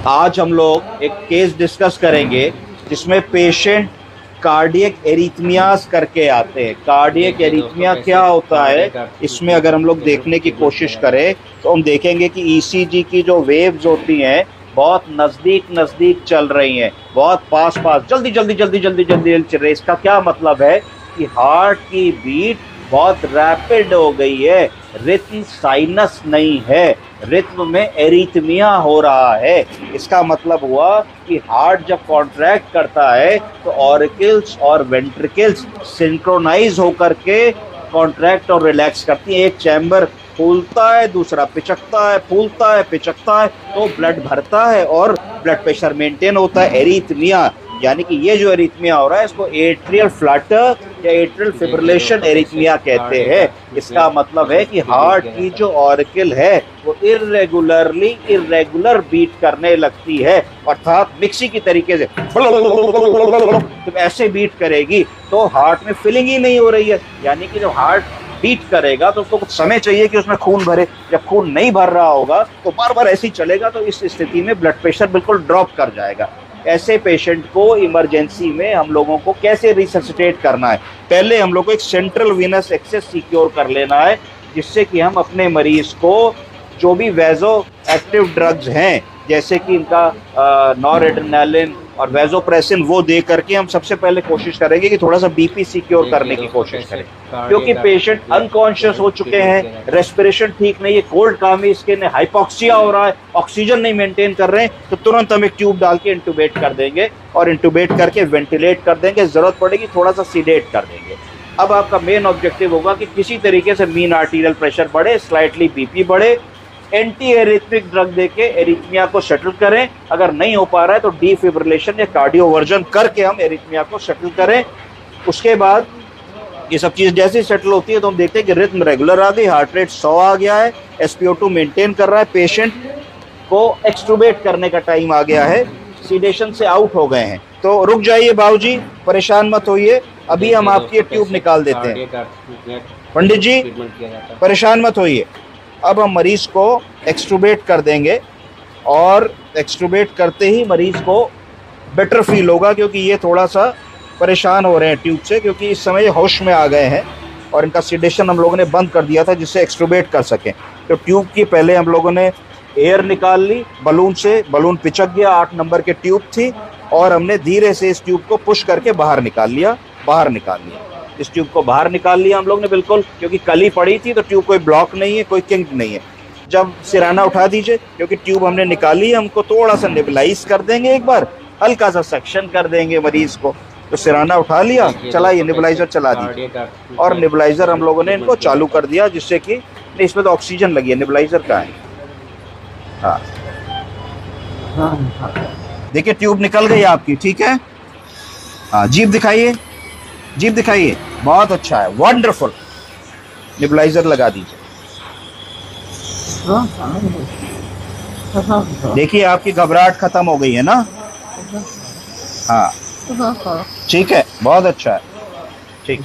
आज हम लोग एक केस डिस्कस करेंगे जिसमें पेशेंट कार्डियक एरिथमियास करके आते हैं। कार्डियक एरिथमिया क्या होता है, इसमें अगर हम लोग देखने की कोशिश करें तो हम देखेंगे कि ईसीजी की जो वेव्स होती हैं बहुत नज़दीक नज़दीक चल रही हैं, बहुत पास पास, जल्दी जल्दी जल्दी जल्दी जल्दी चल रही है। इसका क्या मतलब है कि हार्ट की बीट बहुत रैपिड हो गई है, रिथम साइनस नहीं है, रिथम में एरिथमिया हो रहा है। इसका मतलब हुआ कि हार्ट जब कॉन्ट्रैक्ट करता है तो ऑरिकल्स और वेंट्रिकल्स सिंक्रोनाइज होकर के कॉन्ट्रैक्ट और रिलैक्स करती है। एक चैम्बर फूलता है, दूसरा पिचकता है, फूलता है, पिचकता है, तो ब्लड भरता है और ब्लड प्रेशर मेंटेन होता है। एरिथमिया यानी कि ये जो एरिथमिया हो रहा है इसको एट्रियल फ्लटर या एट्रियल फिब्रिलेशन एरिथमिया कहते हैं। इसका मतलब है कि हार्ट की जो ऑरिकल है वो इरेगुलर बीट करने लगती है, अर्थात मिक्सी की तरीके से तो ऐसे बीट करेगी तो हार्ट में फिलिंग ही नहीं हो रही है। यानी कि जब हार्ट बीट करेगा तो उसको कुछ समय चाहिए कि उसमें खून भरे। जब खून नहीं भर रहा होगा तो बार बार ऐसे ही चलेगा, तो इस स्थिति में ब्लड प्रेशर बिल्कुल ड्रॉप कर जाएगा। ऐसे पेशेंट को इमरजेंसी में हम लोगों को कैसे रिससिटेट करना है, पहले हम लोग को एक सेंट्रल वीनस एक्सेस सिक्योर कर लेना है, जिससे कि हम अपने मरीज को जो भी वैजो एक्टिव ड्रग्स हैं जैसे कि इनका नॉरएड्रेनालिन और वैजोप्रेसिन वो दे करके हम सबसे पहले कोशिश करेंगे कि थोड़ा सा बीपी सिक्योर करने की कोशिश करें, क्योंकि पेशेंट अनकॉन्शियस हो चुके हैं, रेस्पिरेशन ठीक नहीं है, कोल्ड कामी स्किन है, हाइपोक्सिया हो रहा है, ऑक्सीजन नहीं मेंटेन कर रहे हैं, तो तुरंत हम एक ट्यूब डाल के इंटूबेट कर देंगे और इंटूबेट करके वेंटिलेट कर देंगे, जरूरत पड़ेगी थोड़ा सा सीडेट कर देंगे। अब आपका मेन ऑब्जेक्टिव होगा कि किसी तरीके से मीन आर्टीरियल प्रेशर बढ़े, स्लाइटली बीपी बढ़े, एंटी एरिथमिक ड्रग देके एरिथमिया को सेटल करें। अगर नहीं हो पा रहा है तो डीफिब्रिलेशन या कार्डियोवर्जन करके हम एरिथमिया को सेटल करें। उसके बाद ये सब चीज़ जैसे सेटल होती है तो हम देखते हैं कि रिथम रेगुलर आ गई, हार्ट रेट 100 आ गया है, SpO2 मेंटेन कर रहा है, पेशेंट को एक्सट्रूबेट करने का टाइम आ गया है, सीडेशन से आउट हो गए हैं। तो रुक जाइए बाबूजी, परेशान मत होइए, अभी हम आपकी ट्यूब निकाल देते हैं। पंडित जी परेशान मत होइए, अब हम मरीज को एक्सट्रूबेट कर देंगे और एक्सट्रूबेट करते ही मरीज को बेटर फील होगा, क्योंकि ये थोड़ा सा परेशान हो रहे हैं ट्यूब से, क्योंकि इस समय ये होश में आ गए हैं और इनका सीडेशन हम लोगों ने बंद कर दिया था जिससे एक्सट्रूबेट कर सकें। तो ट्यूब की पहले हम लोगों ने एयर निकाल ली बलून से, बलून पिचक गया, 8 नंबर की ट्यूब थी और हमने धीरे से इस ट्यूब को पुश करके बाहर निकाल लिया। इस ट्यूब को बाहर निकाल लिया हम लोग ने बिल्कुल, क्योंकि कली पड़ी थी तो ट्यूब कोई ब्लॉक नहीं है, कोई किंक नहीं है। जब सिराना उठा दीजिए, क्योंकि ट्यूब हमने निकाली है, हमको थोड़ा सा नेबुलाइज कर देंगे, एक बार हल्का सा सक्शन कर देंगे मरीज को। तो सिराना उठा लिया, चलाइए नेबुलाइजर चला दीजिए, और नेबुलाइजर हम लोगों ने इनको चालू कर दिया, जिससे कि इसमें तो ऑक्सीजन लगी है, नेबुलाइजर का है। हाँ देखिए ट्यूब निकल गई आपकी, ठीक है। हाँ जीभ दिखाइए, जीभ दिखाइए, बहुत अच्छा है, वंडरफुल। नेबुलाइजर लगा दीजिए। देखिए आपकी घबराहट खत्म हो गई है ना। हाँ ठीक है, बहुत अच्छा है, ठीक।